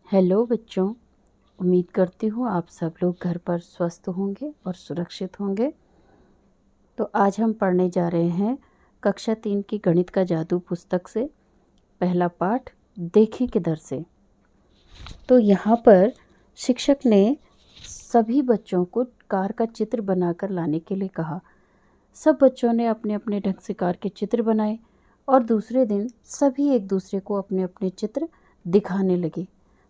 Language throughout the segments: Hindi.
हेलो बच्चों। उम्मीद करती हूँ आप सब लोग घर पर स्वस्थ होंगे और सुरक्षित होंगे। तो आज हम पढ़ने जा रहे हैं कक्षा 3 की गणित का जादू पुस्तक से पहला पाठ देखें किधर से। तो यहाँ पर शिक्षक ने सभी बच्चों को कार का चित्र बनाकर लाने के लिए कहा। सब बच्चों ने अपने अपने ढंग से कार के चित्र बनाए और दूसरे दिन सभी एक दूसरे को अपने अपने चित्र दिखाने लगे।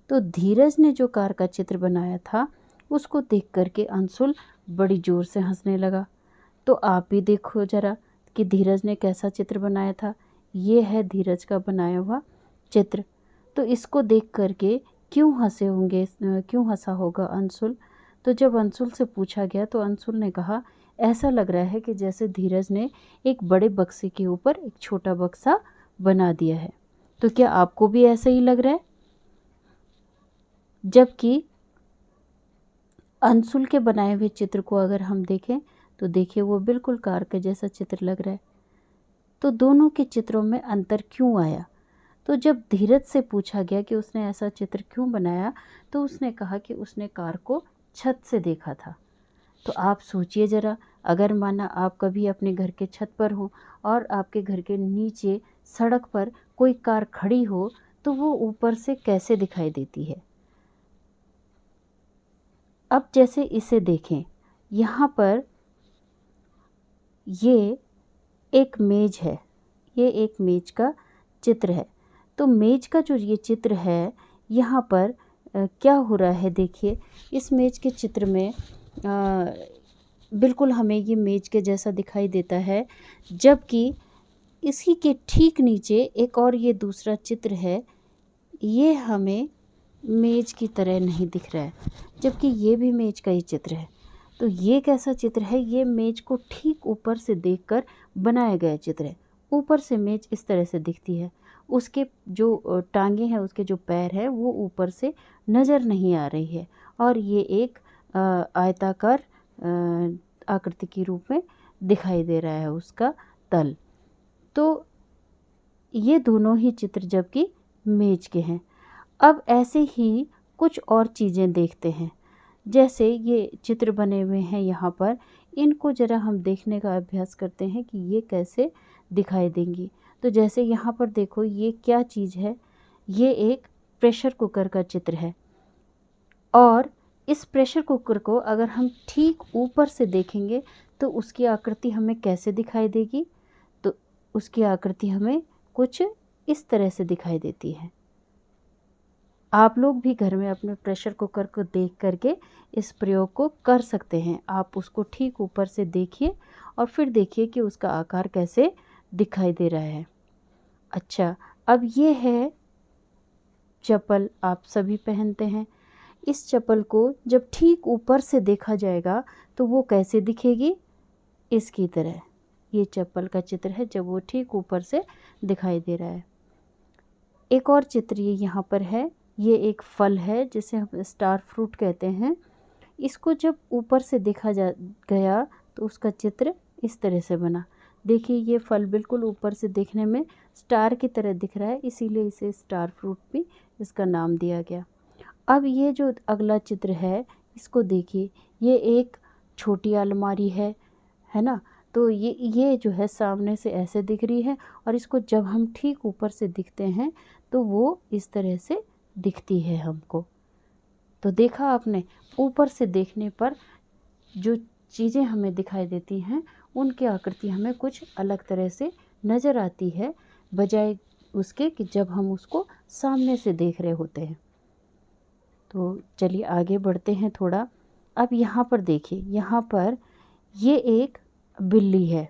तो धीरज ने जो कार का चित्र बनाया था उसको देख करके अंशुल बड़ी ज़ोर से हंसने लगा। तो आप भी देखो ज़रा कि धीरज ने कैसा चित्र बनाया था। ये है धीरज का बनाया हुआ चित्र। तो इसको देख करके क्यों हंसे होंगे, क्यों हंसा होगा अंशुल। तो जब अंशुल से पूछा गया तो अंशुल ने कहा, ऐसा लग रहा है कि जैसे धीरज ने एक बड़े बक्से के ऊपर एक छोटा बक्सा बना दिया है। तो क्या आपको भी ऐसा ही लग रहा है? जबकि अंशुल के बनाए हुए चित्र को अगर हम देखें तो देखिए वो बिल्कुल कार के जैसा चित्र लग रहा है। तो दोनों के चित्रों में अंतर क्यों आया? तो जब धीरज से पूछा गया कि उसने ऐसा चित्र क्यों बनाया तो उसने कहा कि उसने कार को छत से देखा था। तो आप सोचिए ज़रा, अगर माना आप कभी अपने घर के छत पर हो और आपके घर के नीचे सड़क पर कोई कार खड़ी हो तो वो ऊपर से कैसे दिखाई देती है। अब जैसे इसे देखें, यहाँ पर ये एक मेज है, ये एक मेज का चित्र है। तो मेज का जो ये चित्र है यहाँ पर क्या हो रहा है, देखिए इस मेज के चित्र में बिल्कुल हमें ये मेज के जैसा दिखाई देता है, जबकि इसी के ठीक नीचे एक और ये दूसरा चित्र है, ये हमें मेज की तरह नहीं दिख रहा है, जबकि ये भी मेज का ही चित्र है। तो ये कैसा चित्र है? ये मेज को ठीक ऊपर से देखकर बनाया गया चित्र है। ऊपर से मेज इस तरह से दिखती है, उसके जो टांगे हैं, उसके जो पैर हैं वो ऊपर से नज़र नहीं आ रही है और ये एक आयताकार आकृति के रूप में दिखाई दे रहा है उसका तल। तो ये दोनों ही चित्र जबकि मेज के हैं। अब ऐसे ही कुछ और चीज़ें देखते हैं। जैसे ये चित्र बने हुए हैं यहाँ पर, इनको ज़रा हम देखने का अभ्यास करते हैं कि ये कैसे दिखाई देंगी। तो जैसे यहाँ पर देखो, ये क्या चीज़ है? ये एक प्रेशर कुकर का चित्र है और इस प्रेशर कुकर को अगर हम ठीक ऊपर से देखेंगे तो उसकी आकृति हमें कैसे दिखाई देगी? तो उसकी आकृति हमें कुछ इस तरह से दिखाई देती है। आप लोग भी घर में अपने प्रेशर कुकर को देख करके इस प्रयोग को कर सकते हैं। आप उसको ठीक ऊपर से देखिए और फिर देखिए कि उसका आकार कैसे दिखाई दे रहा है। अच्छा, अब ये है चप्पल, आप सभी पहनते हैं। इस चप्पल को जब ठीक ऊपर से देखा जाएगा तो वो कैसे दिखेगी? इसकी तरह। ये चप्पल का चित्र है जब वो ठीक ऊपर से दिखाई दे रहा है। एक और चित्र ये यहाँ पर है, ये एक फल है जिसे हम स्टार फ्रूट कहते हैं। इसको जब ऊपर से देखा गया तो उसका चित्र इस तरह से बना। देखिए ये फल बिल्कुल ऊपर से देखने में स्टार की तरह दिख रहा है, इसीलिए इसे स्टार फ्रूट भी इसका नाम दिया गया। अब ये जो अगला चित्र है इसको देखिए, ये एक छोटी अलमारी है ना। तो ये जो है सामने से ऐसे दिख रही है और इसको जब हम ठीक ऊपर से दिखते हैं तो वो इस तरह से दिखती है हमको। तो देखा आपने, ऊपर से देखने पर जो चीज़ें हमें दिखाई देती हैं उनकी आकृति हमें कुछ अलग तरह से नज़र आती है, बजाय उसके कि जब हम उसको सामने से देख रहे होते हैं। तो चलिए आगे बढ़ते हैं थोड़ा। अब यहाँ पर देखिए, यहाँ पर ये एक बिल्ली है।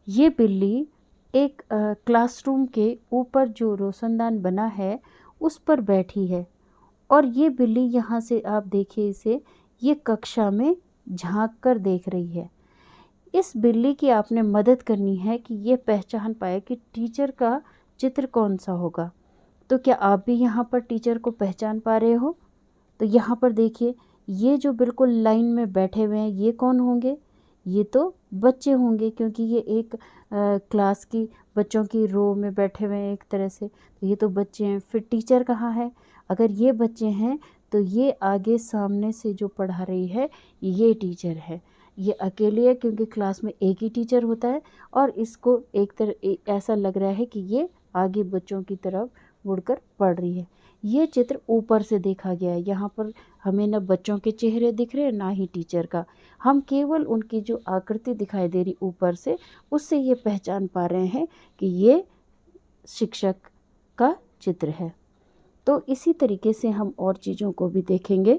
ये बिल्ली एक क्लासरूम के ऊपर जो रोशनदान बना है उस पर बैठी है और ये बिल्ली यहाँ से आप देखिए इसे, ये कक्षा में झांक कर देख रही है। इस बिल्ली की आपने मदद करनी है कि ये पहचान पाए कि टीचर का चित्र कौन सा होगा। तो क्या आप भी यहाँ पर टीचर को पहचान पा रहे हो? तो यहाँ पर देखिए, ये जो बिल्कुल लाइन में बैठे हुए हैं ये कौन होंगे? ये तो बच्चे होंगे क्योंकि ये एक क्लास की बच्चों की रो में बैठे हुए हैं एक तरह से, तो ये तो बच्चे हैं। फिर टीचर कहाँ है? अगर ये बच्चे हैं तो ये आगे सामने से जो पढ़ा रही है ये टीचर है। ये अकेली है क्योंकि क्लास में एक ही टीचर होता है और इसको एक तरह ऐसा लग रहा है कि ये आगे बच्चों की तरफ मुड़कर पढ़ रही है। ये चित्र ऊपर से देखा गया है। यहाँ पर हमें न बच्चों के चेहरे दिख रहे हैं ना ही टीचर का। हम केवल उनकी जो आकृति दिखाई दे रही ऊपर से, उससे ये पहचान पा रहे हैं कि ये शिक्षक का चित्र है। तो इसी तरीके से हम और चीज़ों को भी देखेंगे।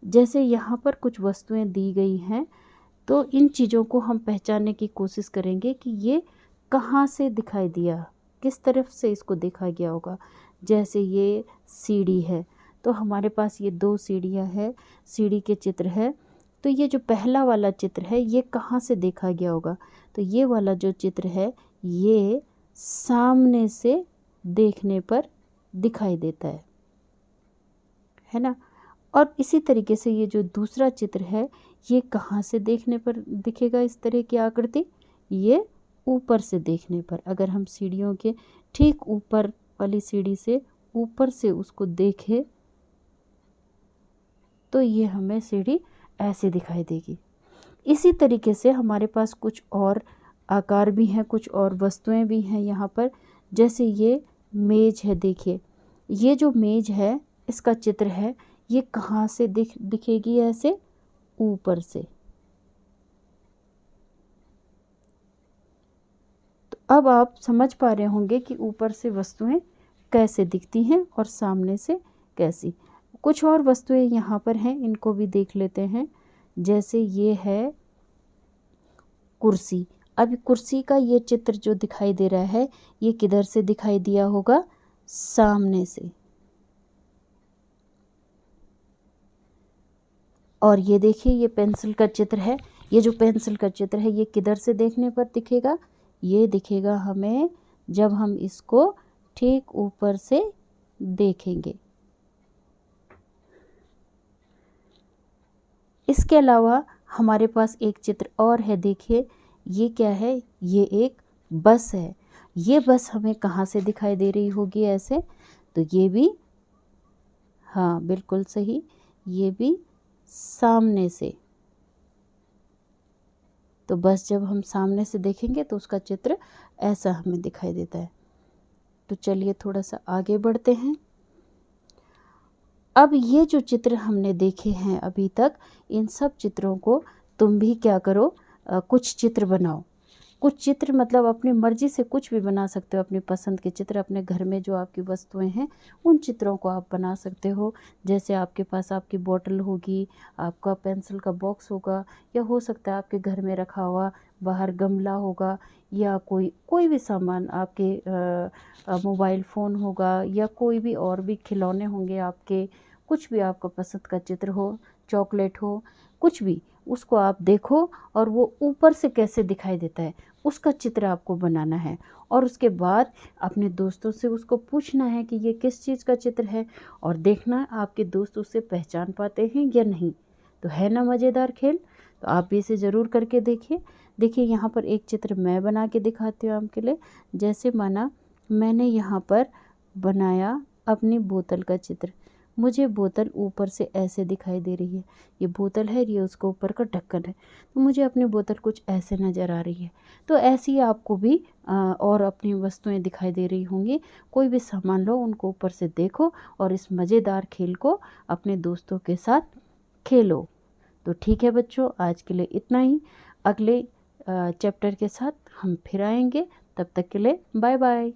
जैसे यहाँ पर कुछ वस्तुएं दी गई हैं, तो इन चीज़ों को हम पहचानने की कोशिश करेंगे कि ये कहाँ से दिखाई दिया, किस तरफ से इसको देखा गया होगा। जैसे ये सीढ़ी है, तो हमारे पास ये 2 सीढ़ियाँ हैं, सीढ़ी के चित्र है। तो ये जो पहला वाला चित्र है ये कहाँ से देखा गया होगा? तो ये वाला जो चित्र है ये सामने से देखने पर दिखाई देता है ना। और इसी तरीके से ये जो दूसरा चित्र है ये कहाँ से देखने पर दिखेगा इस तरह की आकृति? ये ऊपर से देखने पर। अगर हम सीढ़ियों के ठीक ऊपर वाली सीढ़ी से ऊपर से उसको देखें तो ये हमें सीढ़ी ऐसे दिखाई देगी। इसी तरीके से हमारे पास कुछ और आकार भी हैं, कुछ और वस्तुएं भी हैं यहाँ पर। जैसे ये मेज है, देखिए ये जो मेज है इसका चित्र है, ये कहाँ से दिखेगी? ऐसे ऊपर से। तो अब आप समझ पा रहे होंगे कि ऊपर से वस्तुएं कैसे दिखती हैं और सामने से कैसी। कुछ और वस्तुएं यहाँ पर हैं, इनको भी देख लेते हैं। जैसे ये है कुर्सी। अब कुर्सी का ये चित्र जो दिखाई दे रहा है ये किधर से दिखाई दिया होगा? सामने से। और ये देखिए ये पेंसिल का चित्र है। ये जो पेंसिल का चित्र है ये किधर से देखने पर दिखेगा? ये दिखेगा हमें जब हम इसको ठीक ऊपर से देखेंगे। इसके अलावा हमारे पास एक चित्र और है, देखिए ये क्या है? ये एक बस है। ये बस हमें कहाँ से दिखाई दे रही होगी ऐसे? तो ये भी, हाँ बिल्कुल सही, ये भी सामने से। तो बस जब हम सामने से देखेंगे तो उसका चित्र ऐसा हमें दिखाई देता है। तो चलिए थोड़ा सा आगे बढ़ते हैं। अब ये जो चित्र हमने देखे हैं अभी तक, इन सब चित्रों को तुम भी क्या करो, कुछ चित्र बनाओ। कुछ चित्र मतलब अपनी मर्जी से कुछ भी बना सकते हो, अपनी पसंद के चित्र। अपने घर में जो आपकी वस्तुएं हैं उन चित्रों को आप बना सकते हो। जैसे आपके पास आपकी बोतल होगी, आपका पेंसिल का बॉक्स होगा, या हो सकता है आपके घर में रखा हुआ बाहर गमला होगा, या कोई भी सामान, आपके मोबाइल फ़ोन होगा, या कोई भी और भी खिलौने होंगे आपके। कुछ भी आपका पसंद का चित्र हो, चॉकलेट हो, कुछ भी, उसको आप देखो और वो ऊपर से कैसे दिखाई देता है उसका चित्र आपको बनाना है। और उसके बाद अपने दोस्तों से उसको पूछना है कि ये किस चीज़ का चित्र है, और देखना आपके दोस्त उसे पहचान पाते हैं या नहीं। तो है ना मज़ेदार खेल? तो आप भी इसे ज़रूर करके देखिए। देखिए यहाँ पर एक चित्र मैं बना के दिखाती हूँ आपके लिए। जैसे माना मैंने यहाँ पर बनाया अपनी बोतल का चित्र। मुझे बोतल ऊपर से ऐसे दिखाई दे रही है। ये बोतल है, ये उसका ऊपर का ढक्कन है, तो मुझे अपनी बोतल कुछ ऐसे नज़र आ रही है। तो ऐसे ही आपको भी और अपनी वस्तुएं दिखाई दे रही होंगी। कोई भी सामान लो, उनको ऊपर से देखो और इस मज़ेदार खेल को अपने दोस्तों के साथ खेलो। तो ठीक है बच्चों, आज के लिए इतना ही। अगले चैप्टर के साथ हम फिर आएंगे। तब तक के लिए बाय बाय।